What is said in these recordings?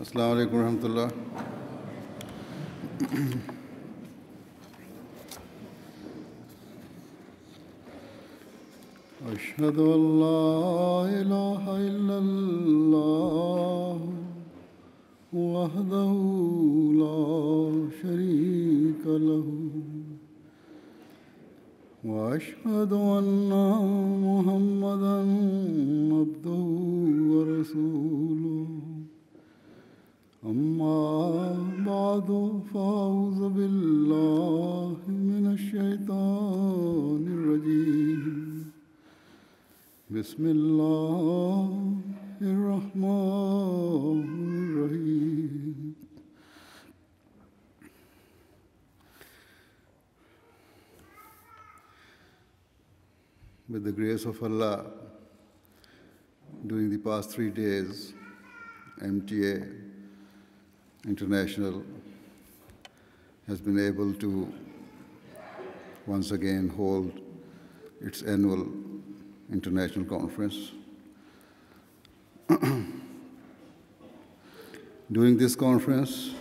Assalamu alaikum warahmatullah. أشهد أن لا إله إلا الله وحده لا شريك له وأشهد أن محمدا عبده ورسوله أما بعد فأعوذ بالله من الشيطان الرجيم بسم الله الرحمن الرحيم With the grace of Allah, during the past 3 days, MTA International has been able to once again hold its annual international conference. During this conference,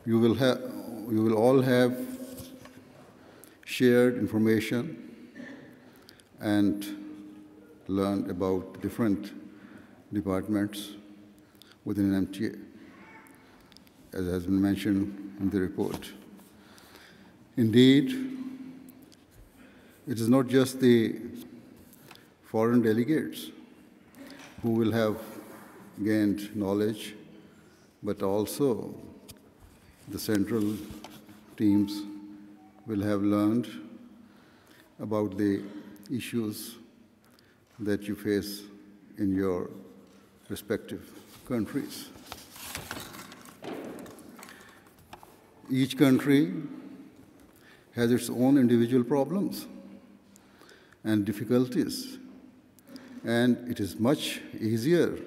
you will all have shared information and learned about different departments within an MTA, as has been mentioned in the report. Indeed, it is not just the foreign delegates who will have gained knowledge, but also the central teams will have learned about the issues that you face in your respective countries. Each country has its own individual problems and difficulties, and it is much easier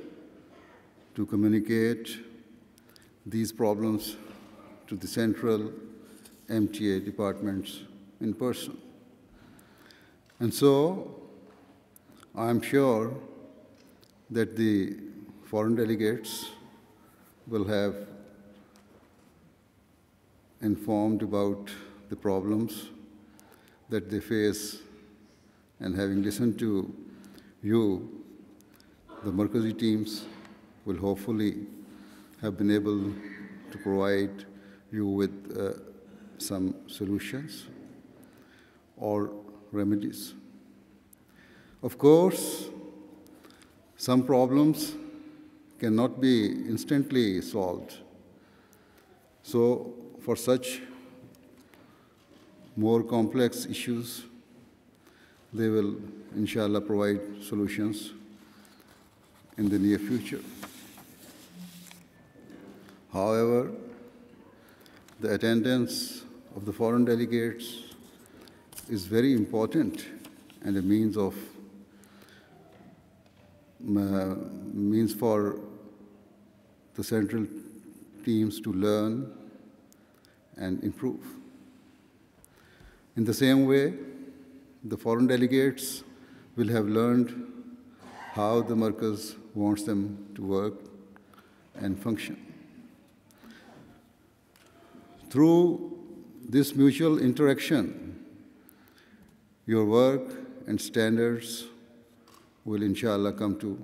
to communicate these problems to the central MTA departments in person. And so, I am sure that the foreign delegates will have informed about the problems that they face, and having listened to you, the Markazi teams will hopefully have been able to provide you with some solutions or remedies. Of course, some problems cannot be instantly solved. So, for such more complex issues, they will, inshallah, provide solutions in the near future. However, the attendance of the foreign delegates is very important and a means for the central teams to learn and improve. In the same way, the foreign delegates will have learned how the Markaz wants them to work and function. Through this mutual interaction, your work and standards will, inshallah, come to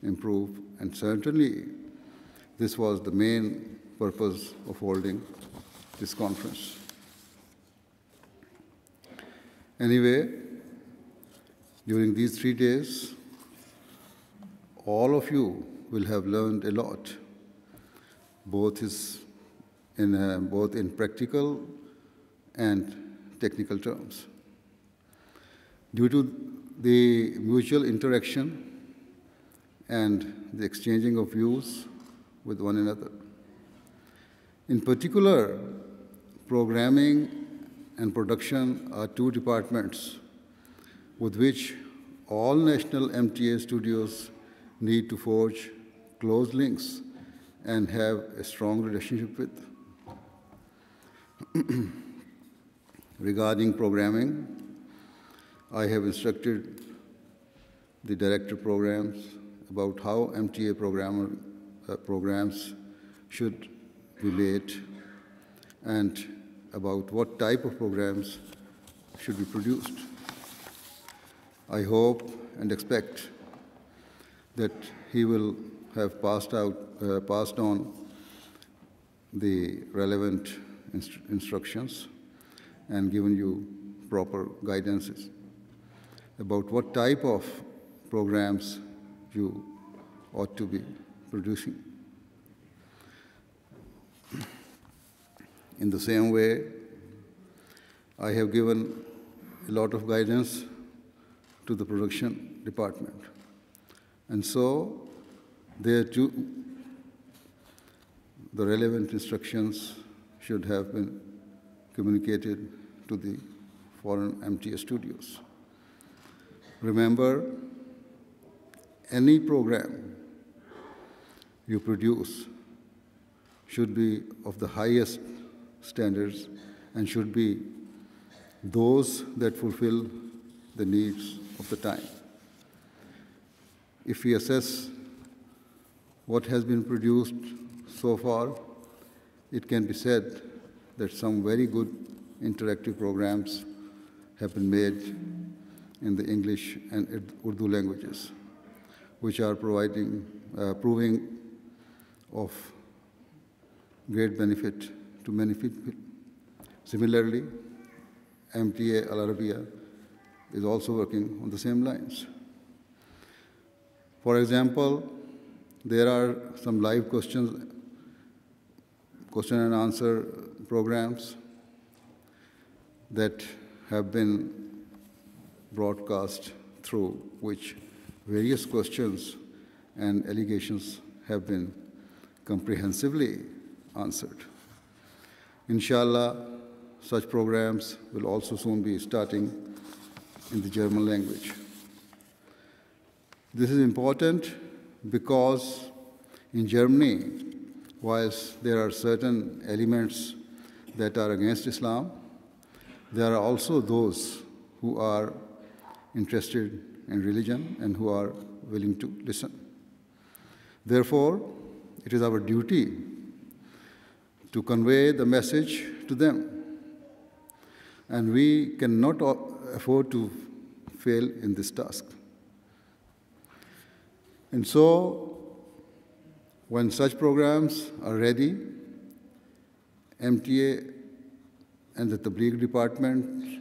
improve, and certainly this was the main purpose of holding this conference. Anyway, during these 3 days, all of you will have learned a lot, both in practical and technical terms. Due to the mutual interaction and the exchanging of views with one another. In particular, programming and production are two departments with which all national MTA studios need to forge close links and have a strong relationship with. Regarding programming, I have instructed the director programs about how MTA programs should be made and about what type of programs should be produced. I hope and expect that he will have passed on the relevant instructions and given you proper guidances about what type of programs you ought to be producing. In the same way, I have given a lot of guidance to the production department. And so, there too, the relevant instructions should have been communicated to the foreign MTA studios. Remember, any program you produce should be of the highest standards and should be those that fulfill the needs of the time. If we assess what has been produced so far, it can be said that some very good interactive programs have been made in the English and Urdu languages, which are proving of great benefit to many people. Similarly, MTA Al Arabiya is also working on the same lines. For example, there are some live question and answer programs that have been broadcast through which various questions and allegations have been comprehensively answered. Inshallah, such programs will also soon be starting in the German language. This is important because in Germany, whilst there are certain elements that are against Islam, there are also those who are interested in religion and who are willing to listen. Therefore, it is our duty to convey the message to them. And we cannot afford to fail in this task. And so, when such programs are ready, MTA and the Tabligh department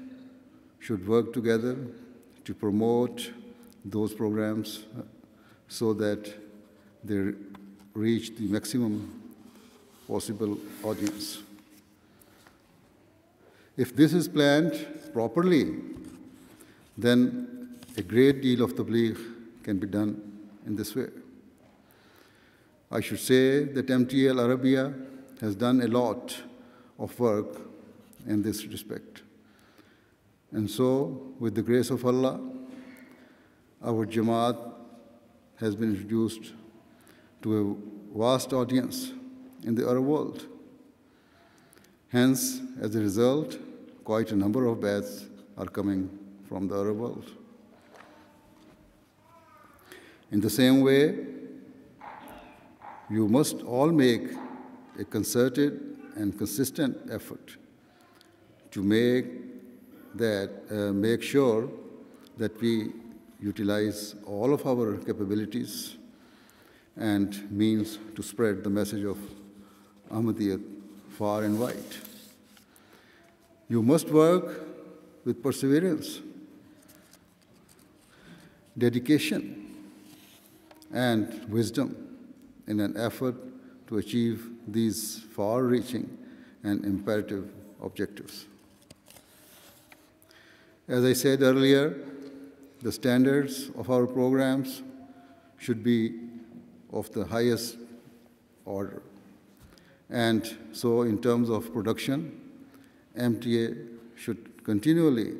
should work together to promote those programs so that they reach the maximum possible audience. If this is planned properly, then a great deal of tabligh can be done in this way. I should say that MTA Al Arabiya has done a lot of work in this respect. And so, with the grace of Allah, our Jamaat has been introduced to a vast audience in the Arab world. Hence, as a result, quite a number of batches are coming from the Arab world. In the same way, you must all make a concerted and consistent effort to make sure that we utilize all of our capabilities and means to spread the message of Ahmadiyyat far and wide. You must work with perseverance, dedication, and wisdom in an effort to achieve these far-reaching and imperative objectives. As I said earlier, the standards of our programs should be of the highest order. And so in terms of production, MTA should continually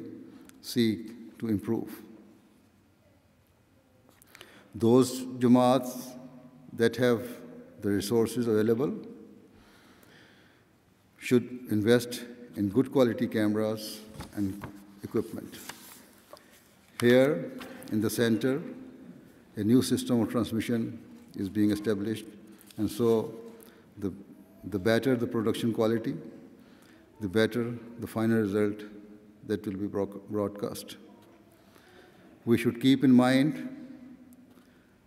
seek to improve. Those Jamaats that have the resources available should invest in good quality cameras and equipment. Here in the center, a new system of transmission is being established And so the better the production quality, the better the final result that will be broadcast. We should keep in mind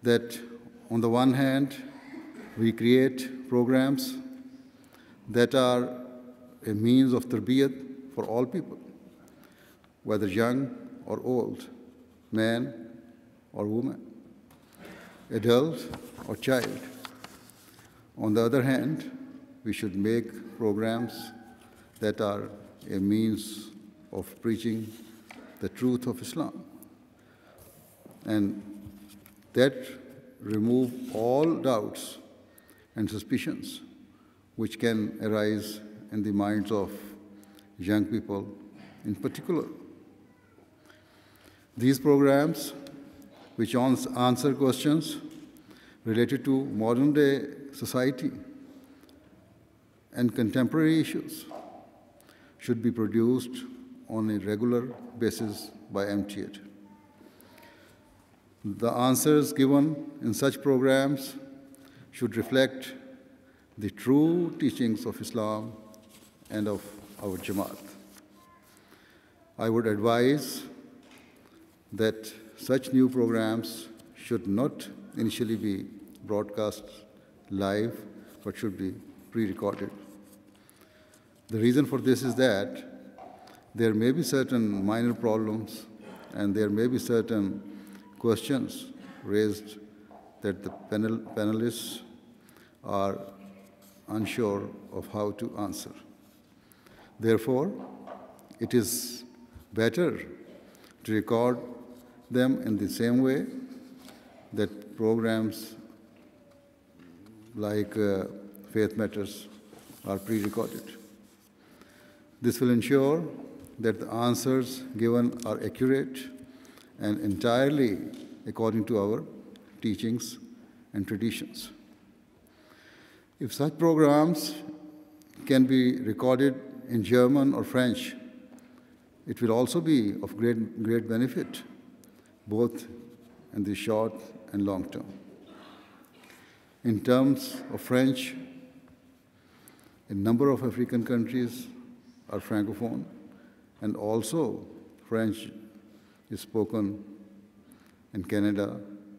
that on the one hand, we create programs that are a means of tarbiyat for all people, whether young or old, man or woman, adult or child. On the other hand, we should make programs that are a means of preaching the truth of Islam, and that remove all doubts and suspicions which can arise in the minds of young people in particular. These programs, which answer questions related to modern-day society and contemporary issues, should be produced on a regular basis by MTA. The answers given in such programs should reflect the true teachings of Islam and of our Jamaat. I would advise that such new programs should not initially be broadcast live, but should be pre-recorded. The reason for this is that there may be certain minor problems and there may be certain questions raised that the panelists are unsure of how to answer. Therefore, it is better to record them in the same way that programs like Faith Matters are pre-recorded. This will ensure that the answers given are accurate and entirely according to our teachings and traditions. If such programs can be recorded in German or French, it will also be of great benefit, both in the short and long term. In terms of French, a number of African countries are Francophone, and also French is spoken in Canada,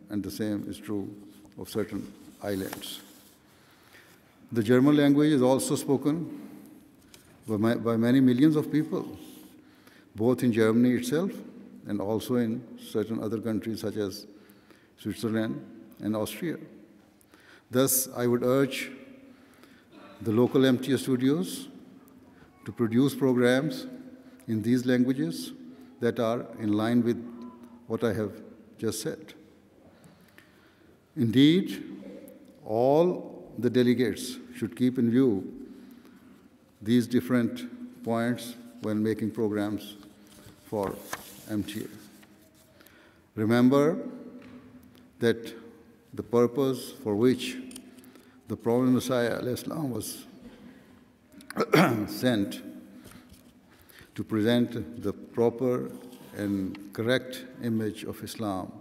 and the same is true of certain islands. The German language is also spoken by many millions of people, both in Germany itself and also in certain other countries such as Switzerland and Austria. Thus, I would urge the local MTA studios to produce programs in these languages that are in line with what I have just said. Indeed, all the delegates should keep in view these different points when making programs for MTA. Remember that the purpose for which the Prophet Messiah ﷺ was sent to present the proper and correct image of Islam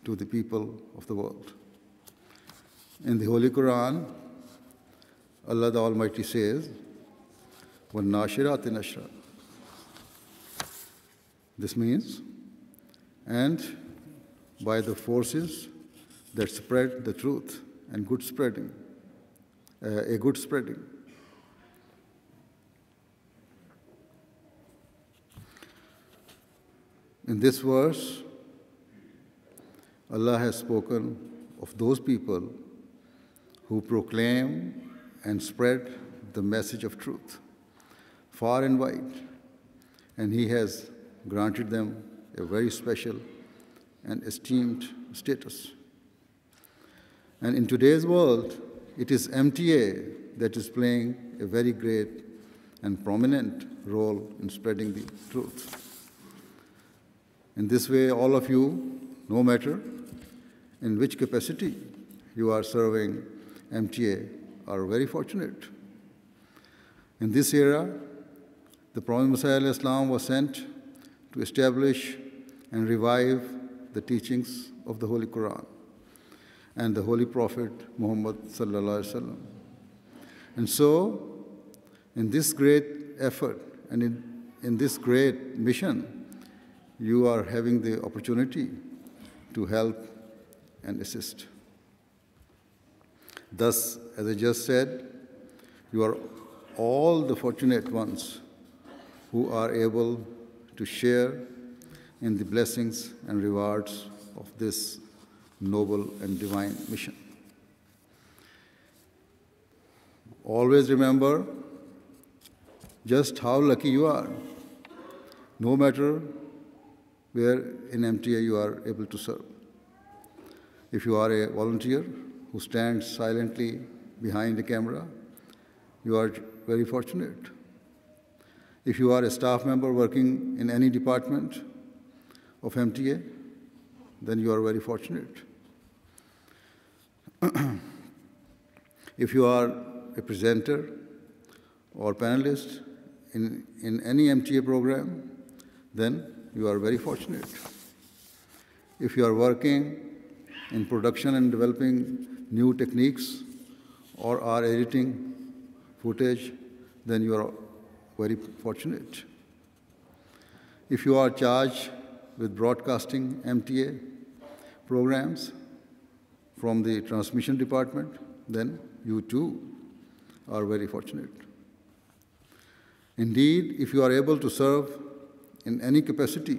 to the people of the world. In the Holy Quran, Allah the Almighty says, وَالنَّاشِرَاتِ نَشْرًا. This means, and by the forces that spread the truth and good spreading, a good spreading. In this verse, Allah has spoken of those people who proclaim and spread the message of truth far and wide, and He has granted them a very special and esteemed status. And in today's world, it is MTA that is playing a very great and prominent role in spreading the truth. In this way, all of you, no matter in which capacity you are serving MTA, are very fortunate. In this era, the Prophet Messiah ﷺ was sent to establish and revive the teachings of the Holy Quran. and the Holy Prophet Muhammad sallallahu alaihi wasallam. And so, in this great effort and in this great mission, you are having the opportunity to help and assist. Thus, as I just said, you are all the fortunate ones who are able to share in the blessings and rewards of this noble and divine mission. Always remember just how lucky you are. No matter where in MTA you are able to serve. If you are a volunteer who stands silently behind the camera, you are very fortunate. If you are a staff member working in any department of MTA, then you are very fortunate. If you are a presenter or panelist in any MTA program, then you are very fortunate. If you are working in production and developing new techniques or are editing footage, then you are very fortunate. If you are charged with broadcasting MTA programs from the transmission department, then you too are very fortunate. Indeed, if you are able to serve in any capacity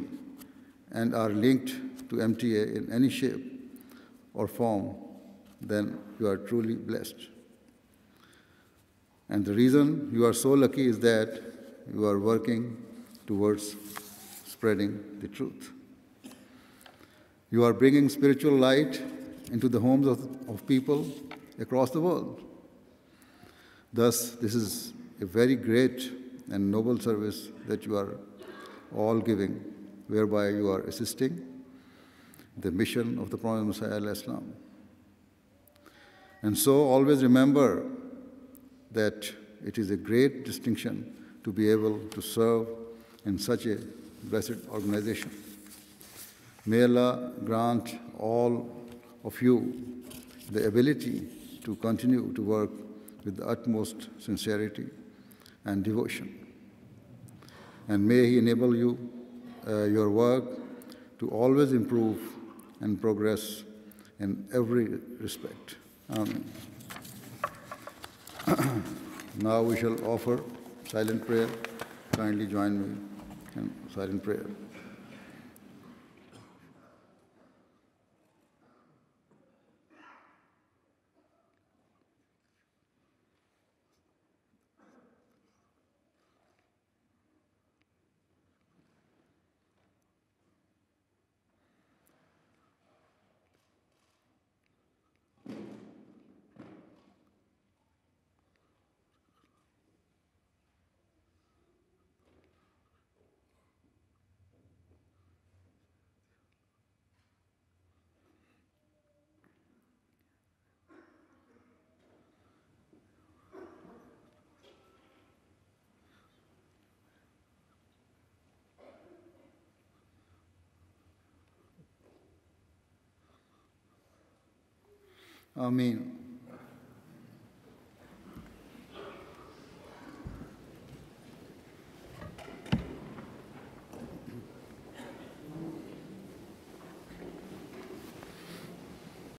and are linked to MTA in any shape or form, then you are truly blessed. And the reason you are so lucky is that you are working towards spreading the truth. You are bringing spiritual light into the homes of people across the world. Thus, this is a very great and noble service that you are all giving, whereby you are assisting the mission of the Prophet Messiah al-Islam. And so always remember that it is a great distinction to be able to serve in such a blessed organization. May Allah grant all of you the ability to continue to work with the utmost sincerity and devotion. And may He enable you, your work, to always improve and progress in every respect. Amen. Now we shall offer silent prayer. Kindly join me in silent prayer. Ameen.